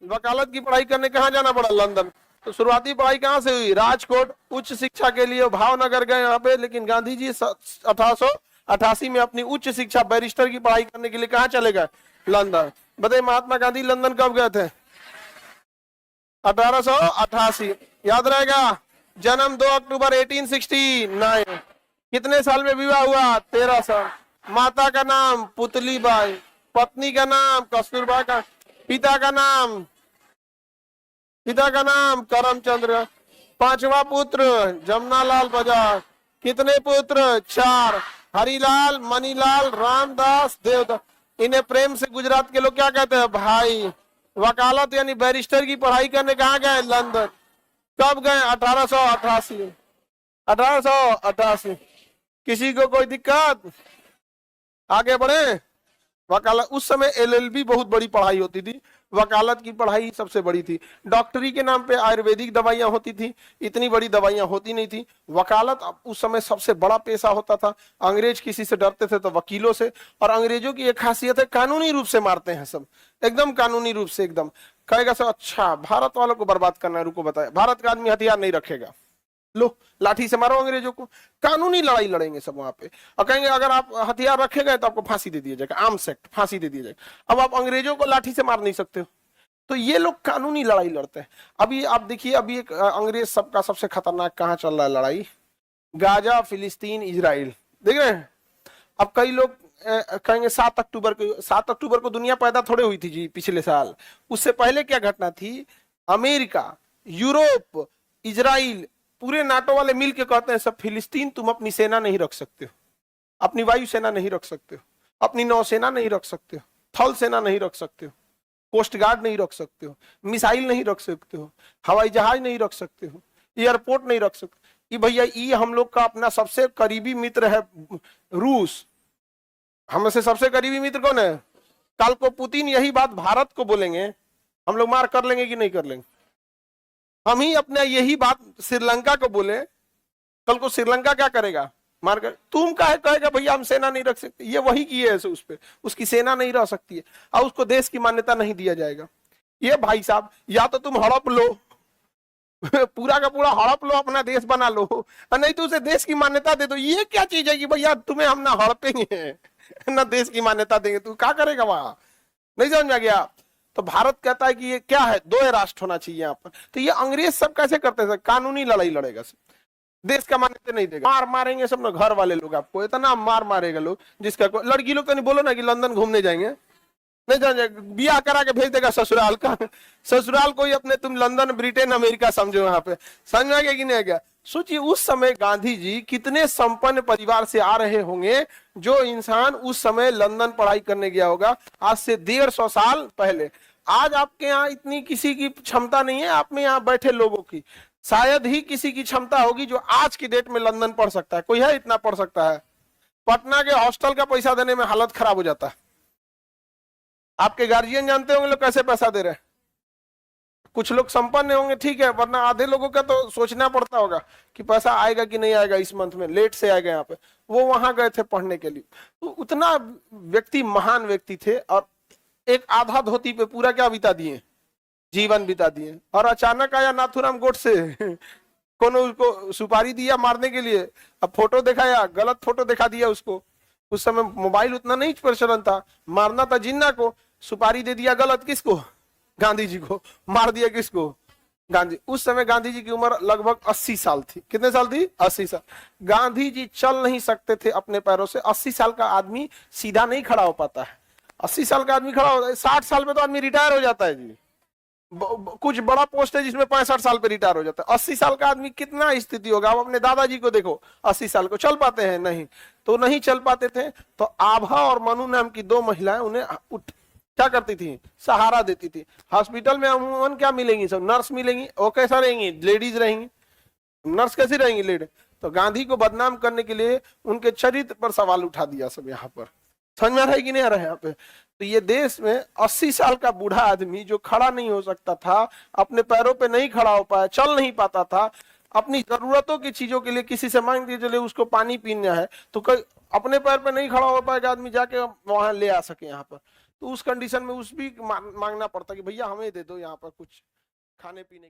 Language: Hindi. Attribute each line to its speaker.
Speaker 1: वकालत की पढ़ाई करने कहाँ जाना पड़ा? लंदन। तो शुरुआती पढ़ाई कहाँ से हुई? राजकोट। उच्च शिक्षा के लिए भावनगर गए यहाँ पे, लेकिन गांधी जी 1888 में अपनी उच्च शिक्षा बैरिस्टर की पढ़ाई करने के लिए कहाँ चले गए? लंदन। बताइए महात्मा गांधी लंदन कब गए थे? 1888। याद रहेगा। जन्म 2 अक्टूबर 1869। कितने साल में विवाह हुआ? 13 साल। माता का नाम पुतली बाई, पत्नी का नाम कस्तूरबा का, पिता का नाम करमचंद्र, पांचवा पुत्र जमनालाल बजाज। कितने पुत्र? 4। हरिलाल, मनीलाल, रामदास, देवदास। इन्हें प्रेम से गुजरात के लोग क्या कहते हैं? भाई। वकालत यानी बैरिस्टर की पढ़ाई करने कहाँ गए? लंदन। कब गए? 1888। 1888। किसी को कोई दिक्कत? आगे बढ़े। वकालत उस समय एलएलबी बहुत बड़ी पढ़ाई होती थी, वकालत की पढ़ाई सबसे बड़ी थी। डॉक्टरी के नाम पे आयुर्वेदिक दवाइयां होती थी, इतनी बड़ी दवाइयां होती नहीं थी। वकालत उस समय सबसे बड़ा पेशा होता था। अंग्रेज किसी से डरते थे तो वकीलों से। और अंग्रेजों की एक खासियत है, कानूनी रूप से मारते हैं सब, एकदम कानूनी रूप से। एकदम कहेगा सब अच्छा भारत वालों को बर्बाद करना है, रुको बताए, भारत का आदमी हथियार नहीं रखेगा, लो लाठी से मारो अंग्रेजों को। कानूनी लड़ाई लड़ेंगे सब वहां पे, और कहेंगे अगर आप हथियार रखे गए तो आपको फांसी दे दिया जाएगा, आर्म्स एक्ट, फांसी दे दिया जाएगा। अब आप अंग्रेजों को लाठी से मार नहीं सकते हो, तो ये लोग कानूनी लड़ाई लड़ते हैं। अभी आप देखिए, अभी एक अंग्रेज सबका सबसे खतरनाक कहाँ चल रहा है लड़ाई? गाजा, फिलिस्तीन, इजराइल। देख रहे हैं। अब कई लोग कहेंगे 7 अक्टूबर को दुनिया पैदा थोड़े हुई थी जी, पिछले साल। उससे पहले क्या घटना थी? अमेरिका, यूरोप, इजराइल, पूरे नाटो वाले मिलके कहते हैं सब फिलिस्तीन तुम अपनी सेना नहीं रख सकते हो, अपनी वायु सेना नहीं रख सकते हो, अपनी नौसेना नहीं रख सकते हो, थल सेना नहीं रख सकते हो, कोस्ट गार्ड नहीं रख सकते हो, मिसाइल नहीं रख सकते हो, हवाई जहाज नहीं रख सकते हो, एयरपोर्ट नहीं रख सकते। ये भैया ये हम लोग का अपना सबसे करीबी मित्र है रूस। हमसे सबसे करीबी मित्र कौन है? कल को पुतिन यही बात भारत को बोलेंगे, हम लोग मार कर लेंगे कि नहीं कर लेंगे? हम ही अपने यही बात श्रीलंका को बोले, कल को श्रीलंका क्या करेगा? मार कर तुम कहेगा भैया हम सेना नहीं रख सकते। ये वही किए है उस पे, उसकी सेना नहीं रह सकती है और उसको देश की मान्यता नहीं दिया जाएगा। ये भाई साहब, या तो तुम हड़प लो पूरा का पूरा हड़प लो, अपना देश बना लो, और नहीं तो उसे देश की मान्यता दे दो। ये क्या चीज है कि भैया तुम्हें हम ना हड़पेंगे ना देश की मान्यता देंगे, तू क्या करेगा वहां? नहीं समझ में गया? तो भारत कहता है कि ये क्या है, 2 राष्ट्र होना चाहिए यहाँ पर। तो ये अंग्रेज सब कैसे करते हैं? कानूनी लड़ाई लड़ेगा सब, देश का मान्यता नहीं देगा, मार मारेंगे सब ना, घर वाले लोग आपको इतना मार मारेगा लोग, जिसका लड़की लोग तो नहीं बोलो ना कि लंदन घूमने जाएंगे, नहीं जाने, बियाह करा के भेज देगा ससुराल का। ससुराल को ही अपने तुम लंदन, ब्रिटेन, अमेरिका समझो यहाँ पे। समझ में आ गया कि नहीं आ गया? सोचिए उस समय गांधी जी कितने संपन्न परिवार से आ रहे होंगे, जो इंसान उस समय लंदन पढ़ाई करने गया होगा, आज से 150 साल पहले। आज आपके यहाँ इतनी किसी की क्षमता नहीं है, आप में यहाँ बैठे लोगों की शायद ही किसी की क्षमता होगी जो आज की डेट में लंदन पढ़ सकता है। कोई है इतना पढ़ सकता है? पटना के हॉस्टल का पैसा देने में हालत खराब हो जाता है। आपके गार्जियन जानते होंगे लोग कैसे पैसा दे रहे हैं। कुछ लोग संपन्न होंगे ठीक है, वरना आधे लोगों का तो सोचना पड़ता होगा कि पैसा आएगा कि नहीं आएगा, इस मंथ में लेट से आएगा। यहाँ पे वो वहां गए थे पढ़ने के लिए, तो उतना व्यक्ति महान व्यक्ति थे, और एक आधा धोती पे पूरा क्या बिता दिए? जीवन बिता दिए। और अचानक आया नाथूराम गोडसे कौन उसको सुपारी दिया मारने के लिए, अब फोटो दिखाया, गलत फोटो दिखा दिया उसको। उस समय मोबाइल उतना नहीं प्रचलन था, मारना था जिन्ना को, सुपारी दे दिया गलत, किसको? गांधी जी को। मार दिया किसको? गांधी। उस समय गांधी जी की उम्र लगभग 80 साल थी। कितने साल थी? 80 साल। गांधी जी चल नहीं सकते थे अपने पैरों से। 80 साल का आदमी सीधा नहीं खड़ा हो पाता है। 80 साल का आदमी खड़ा होता है, 60 साल में तो आदमी रिटायर हो जाता है जी। कुछ बड़ा पोस्ट है जिसमें 65 साल पे रिटायर हो जाता है। 80 साल का आदमी कितना स्थिति होगा? आप अपने दादाजी को देखो, 80 साल को चल पाते हैं? नहीं। तो नहीं चल पाते थे, तो आभा और मनु नाम की 2 महिलाएं उन्हें क्या करती थी? सहारा देती थी। हॉस्पिटल में अमूमन क्या मिलेंगी? सब नर्स मिलेंगी। वो कैसा रहेंगी? लेडीज रहेंगी। नर्स कैसी रहेंगी? लेडी। तो गांधी को बदनाम करने के लिए उनके चरित्र पर सवाल उठा दिया सब। यहाँ पर समझ में आ रहा है कि नहीं आ रहा है? यहाँ पे तो ये देश में 80 साल का बूढ़ा आदमी जो खड़ा नहीं हो सकता था, अपने पैरों पे नहीं खड़ा हो पाया, चल नहीं पाता था, अपनी जरूरतों की चीजों के लिए किसी से मांग के चले उसको पानी पीना है, तो अपने पैर पे नहीं खड़ा हो पाएगा आदमी, जाके वहां ले आ सके यहाँ पर। तो उस कंडीशन में उस भी मांगना पड़ता कि भैया हमें दे दो यहाँ पर कुछ खाने पीने